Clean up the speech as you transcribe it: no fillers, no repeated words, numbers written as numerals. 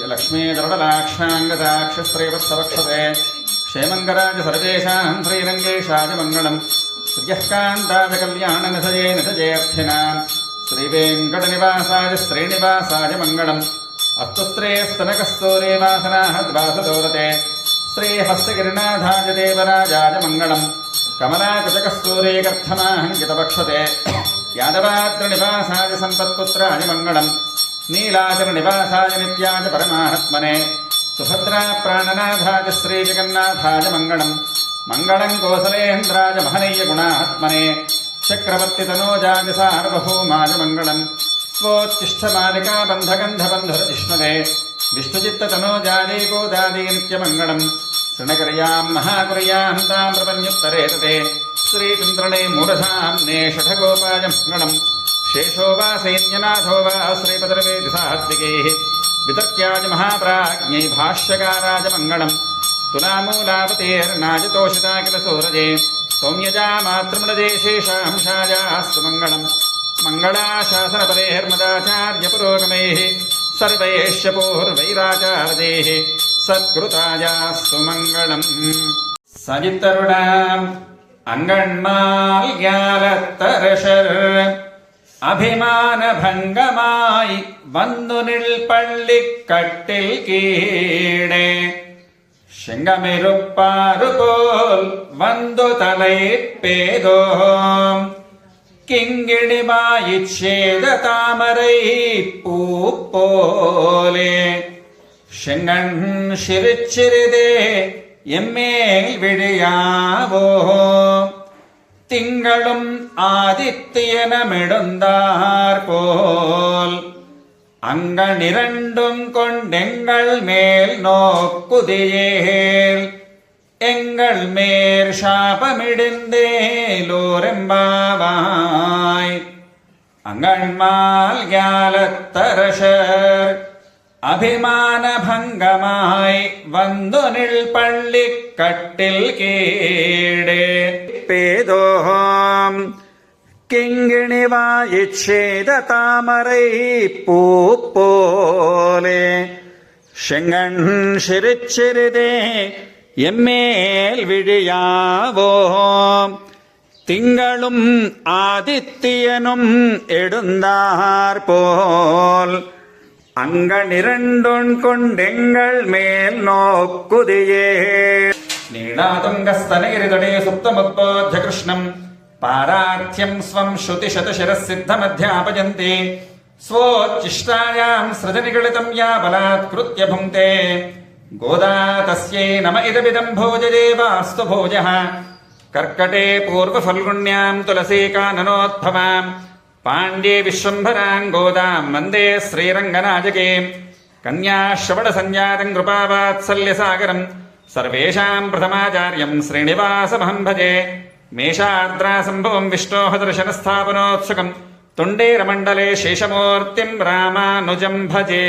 लक्ष्मीधरलाक्षाङ्गदाक्षश्रेवत्सवक्षते क्षेमङ्गराज सर्वेषां श्रीरङ्गेशाय मङ्गलम् श्रियःकान्ताय कल्याणनिधये निधयेऽर्थिनाम् श्रीवेङ्कटनिवासाय श्रीनिवासाय मङ्गलम् अस्तु स्त्रेस्तनकस्तूरे वासनाः द्वासदोरते श्रीहस्तगिरिनाथाय देवराजाय मङ्गलम् कमलाकुचकस्तूरे गर्धमाहङ्कितवक्षते यादवाद्रनिवासाय सम्पत्पुत्राय मङ्गलम् नीलाचलनिवासाय नित्याय परमात्मने सुभद्राप्राणनाथाय श्रीजगन्नाथाय मङ्गलम् मङ्गलम् कोसलेन्द्राय महनीयगुणात्मने चक्रवर्तितनोजाय सार्वभौमाय मङ्गलम् स्वोच्छिष्टमालिकाबन्धगन्धबन्धुरजिष्णवे विष्णुचित्ततनोजायै गोदादि नित्यमङ्गलम् शृणकर्याम् महाकुर्याम् ताम् प्रपन्युत्तरे तते श्रीचन्द्रणे मूढधाम्ने षठगोपाय मङ्गलम् शेषो वा सैन्यनाथो वा श्रीपदर्वेदि सात्विकैः वितर्क्याय महाप्राज्ञै भाष्यकाराय मङ्गलम् तुलामूलावतेर्नाय तोषिताखिलसूरजे सौम्यजा मातृमृदे शेषांशायास्तु मङ्गलम् मङ्गलाशासनपरेर्मदाचार्यपुरोगमैः सर्वैश्च पूर्वैराचार्यैः सत्कृतायास्तु मङ्गलम् सजितरुणाम् அங்கண்மால் ஞாலத்தரசர் அபிமானபங்கமாய் வந்து நில் பள்ளிக் கட்டில் கீழே செங்கமிருப்பாறு போல் வந்து தலை பேதோம் கிங்கிணிமாயிச்சேத தாமரை பூ போலே செங்கண் சிறுச்சிறிதே எம்மேல் விழியாவோ திங்களும் ஆதித்யனமிடுந்தார் போல் அங்கனிரண்டும் கொண்டெங்கள் மேல் நோக்குதியேல் எங்கள் மேற் சாபமிடுந்தேலோரெம்பாவாய் அங்கண்மால் ஞாலத்தரசர் அபிமானபங்கமாய் வந்து நில் பள்ளிக் கட்டில் கீழே பேதோம் கிங்கிணிவாயிச்சேத தாமரை பூ போலே செங்கண் சிறுச்சிறிதே எம்மேல் விழியாவோ திங்களும் ஆதித்யனும் எடுந்தார் போல் அங்கனிரண்டொன் கொண்டெங்கள் மேல் நோக்குதியே நீளாதுங்கஸ்தனகிரிதடே சுப்தமுத்போத்ய கிருஷ்ணம் பாரார்த்தியம் ஸ்வம் ஸ்ருதிசதசிரசித்தமத்யாபயந்தி ஸ்வோச்சிஷ்டாயாம் ஸ்ருதநிகழிதம் யா பலாத்கிருத்ய புங்க்தே கோதா தஸ்யை நம இதமிதம் भोजदेवास्तु भोजः कर्कटे पूर्वफल्गुण्याम् तुलसीकाननोद्भवाम् पाण्ड्ये विश्वम्भराम् गोदाम् वन्दे श्रीरङ्गनायके कन्याश्रवणसञ्जातम् कृपावात्सल्यसागरम् सर्वेषाम् प्रथमाचार्यम् श्रीनिवासमहम् भजे मेषार्द्रासम्भवम् विष्णोः दर्शनस्थापनोत्सुकम् तुण्डेरमण्डले शेषमूर्तिम् रामानुजम् भजे।